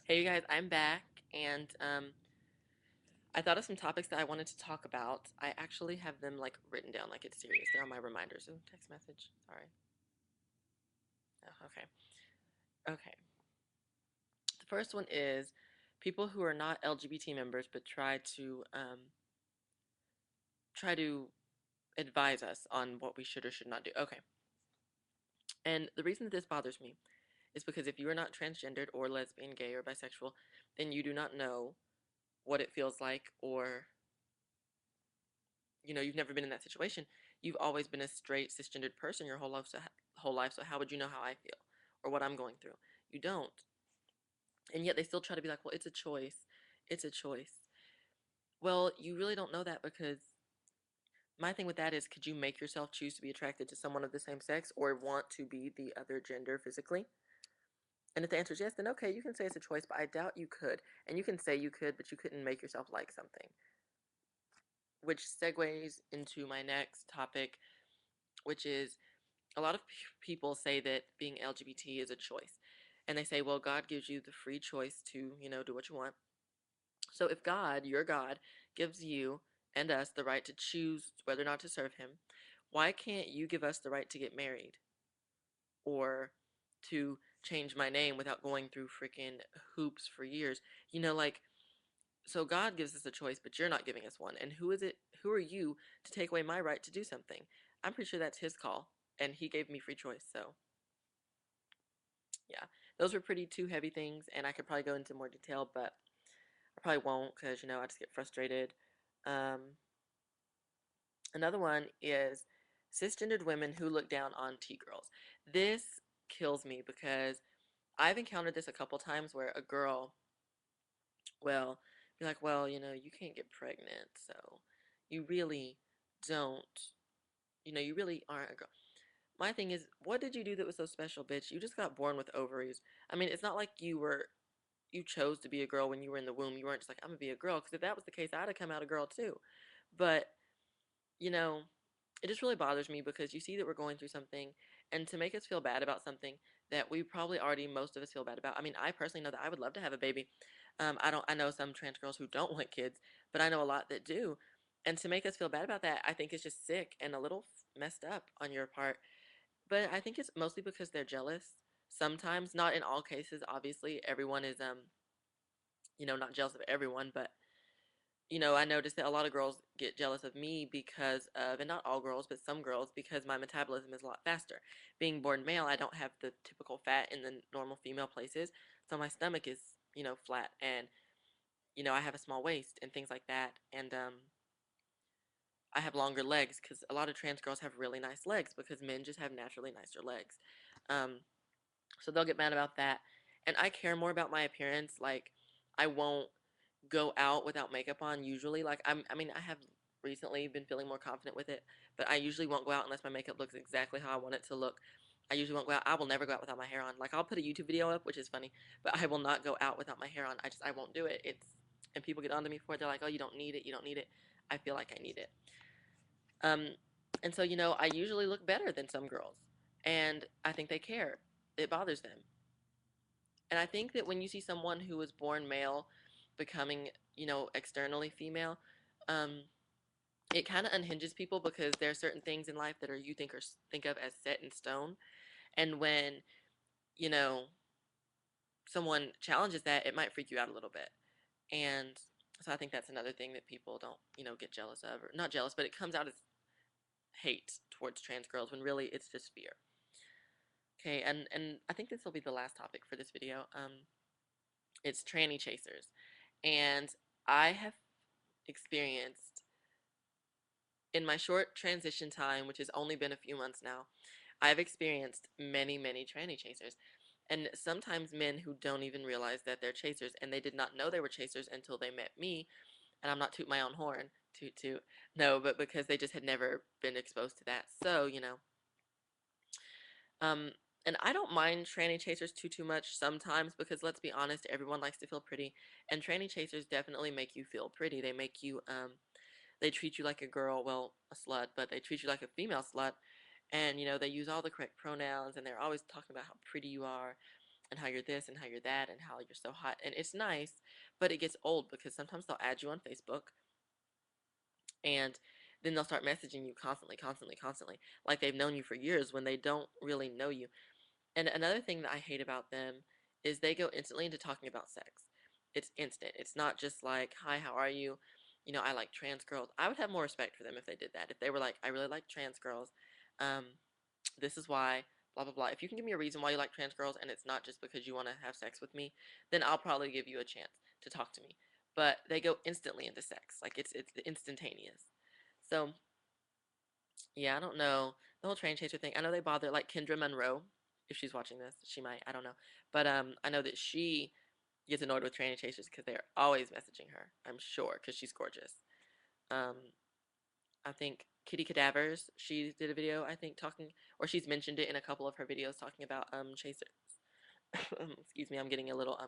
Hey you guys, I'm back and I thought of some topics that I wanted to talk about. I actually have them like written down like it's serious. They're on my reminders. Oh, text message. Sorry. Oh, okay. Okay. The first one is people who are not LGBT members but try to advise us on what we should or should not do. Okay. And the reason that this bothers me is because if you are not transgendered or lesbian, gay, or bisexual, then you do not know what it feels like, or you've never been in that situation. You've always been a straight cisgendered person your whole life. So how would you know how I feel or what I'm going through? You don't. And yet they still try to be like, well, it's a choice. It's a choice. Well, you really don't know that, because my thing with that is, could you make yourself choose to be attracted to someone of the same sex or want to be the other gender physically? And if the answer is yes, then okay, you can say it's a choice, but I doubt you could. And you can say you could, but you couldn't make yourself like something. Which segues into my next topic, which is a lot of people say that being LGBT is a choice. And they say, well, God gives you the free choice to, do what you want. So if God, your God, gives you and us the right to choose whether or not to serve him, why can't you give us the right to get married or to change my name without going through freaking hoops for years? Like, so God gives us a choice, but you're not giving us one. And who is it? Who are you to take away my right to do something? I'm pretty sure that's his call, and he gave me free choice. So yeah, those were pretty two heavy things, and I could probably go into more detail, but I probably won't, because I just get frustrated. Um, Another one is cisgendered women who look down on T-girls. This kills me because I've encountered this a couple times where a girl will be like, well, you can't get pregnant, so you really don't, you really aren't a girl. My thing is, what did you do that was so special, bitch? You just got born with ovaries. I mean, it's not like you chose to be a girl when you were in the womb. You weren't just like, I'm gonna be a girl, because if that was the case, I'd have come out a girl too. But, you know, it just really bothers me because you see that we're going through something, and to make us feel bad about something that we probably already, most of us, feel bad about. I mean, I personally know that I would love to have a baby. I know some trans girls who don't want kids, but I know a lot that do. And to make us feel bad about that, I think is just sick and a little messed up on your part. But I think it's mostly because they're jealous. Sometimes, not in all cases, obviously. Everyone is not jealous of everyone, but I noticed that a lot of girls get jealous of me because of, and not all girls, but some girls, because my metabolism is a lot faster. Being born male, I don't have the typical fat in the normal female places, so my stomach is, flat, and I have a small waist and things like that, and I have longer legs because a lot of trans girls have really nice legs because men just have naturally nicer legs. Um, so they'll get mad about that, and I care more about my appearance. Like, I won't go out without makeup on usually. Like, I have recently been feeling more confident with it, but I usually won't go out unless my makeup looks exactly how I want it to look. I usually won't go out. I will never go out without my hair on. Like, I'll put a YouTube video up, which is funny, but I will not go out without my hair on. I won't do it. And people get onto me for it. They're like, oh, you don't need it. You don't need it. I feel like I need it. Um, and so, I usually look better than some girls, and I think they care. It bothers them. And I think that when you see someone who was born male becoming, externally female, um, it kind of unhinges people, because there are certain things in life that are you think of as set in stone, and when you know someone challenges that, it might freak you out a little bit. And so I think that's another thing that people don't, get jealous of, or not jealous, but it comes out as hate towards trans girls when really it's just fear. Okay, and I think this will be the last topic for this video. It's tranny chasers. And I have experienced, in my short transition time, which has only been a few months now, I've experienced many, many tranny chasers. And sometimes men who don't even realize that they're chasers, and they did not know they were chasers until they met me. And I'm not toot my own horn, toot toot, no, but because they just had never been exposed to that. So, um, and I don't mind tranny chasers too much sometimes, because let's be honest, everyone likes to feel pretty, and tranny chasers definitely make you feel pretty. They make you they treat you like a girl, well, a slut, but they treat you like a female slut, and they use all the correct pronouns, and they're always talking about how pretty you are, and how you're this and how you're that and how you're so hot. And it's nice, but it gets old because sometimes they'll add you on Facebook and then they'll start messaging you constantly, constantly, constantly, like they've known you for years when they don't really know you. And another thing that I hate about them is they go instantly into talking about sex. It's instant. It's not just like, hi, how are you? I like trans girls. I would have more respect for them if they did that. If they were like, I really like trans girls. Um, this is why, blah, blah, blah. If you can give me a reason why you like trans girls and it's not just because you want to have sex with me, then I'll probably give you a chance to talk to me. But they go instantly into sex. Like it's instantaneous. So yeah, I don't know. The whole train chaser thing. I know they bother like Kendra Monroe. If she's watching this, she might. I don't know. But I know that she gets annoyed with train chasers because they're always messaging her. I'm sure because she's gorgeous. Um, I think Kitty Cadavers. She did a video. I think talking, or she's mentioned it in a couple of her videos talking about chasers. Excuse me, I'm getting a little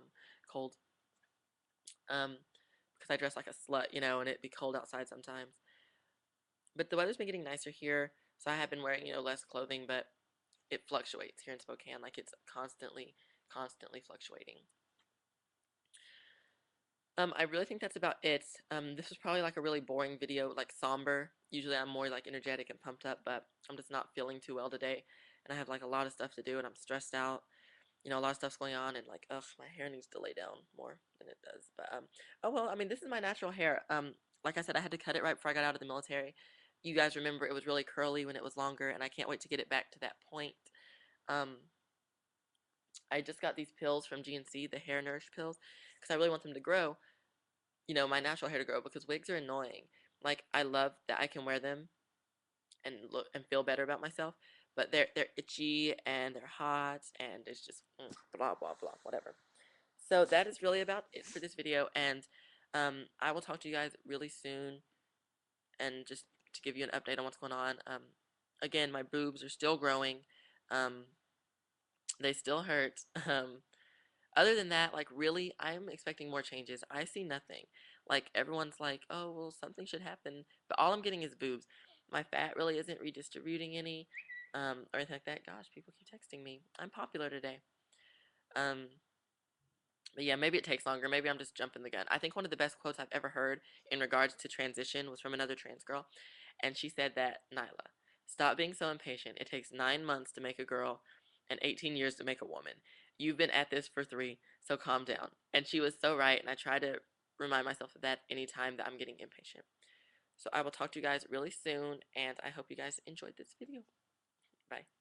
cold. Um, because I dress like a slut, and it'd be cold outside sometimes. But the weather's been getting nicer here, so I have been wearing less clothing, but it fluctuates here in Spokane. Like it's constantly, constantly fluctuating. I really think that's about it. This was probably like a really boring video, like somber. Usually I'm more like energetic and pumped up, but I'm just not feeling too well today. And I have like a lot of stuff to do and I'm stressed out. A lot of stuff's going on and like, ugh, my hair needs to lay down more than it does. But oh well, I mean, this is my natural hair. Like I said, I had to cut it right before I got out of the military. You guys remember it was really curly when it was longer, and I can't wait to get it back to that point. Um, I just got these pills from GNC, the hair nourish pills, because I really want them to grow, my natural hair to grow because wigs are annoying. Like I love that I can wear them and look and feel better about myself, but they're itchy and they're hot and it's just blah blah blah whatever. So that is really about it for this video, and I will talk to you guys really soon, and just to give you an update on what's going on. Again, my boobs are still growing. Um, they still hurt. Other than that, like really, I'm expecting more changes. I see nothing. Like everyone's like, oh, well, something should happen, but all I'm getting is boobs. My fat really isn't redistributing any, or anything like that. Gosh, people keep texting me. I'm popular today. Um, but yeah, maybe it takes longer. Maybe I'm just jumping the gun. I think one of the best quotes I've ever heard in regards to transition was from another trans girl, and she said that, Nyla, stop being so impatient. It takes 9 months to make a girl and 18 years to make a woman. You've been at this for 3, so calm down. And she was so right, and I try to remind myself of that anytime that I'm getting impatient. So I will talk to you guys really soon, and I hope you guys enjoyed this video. Bye.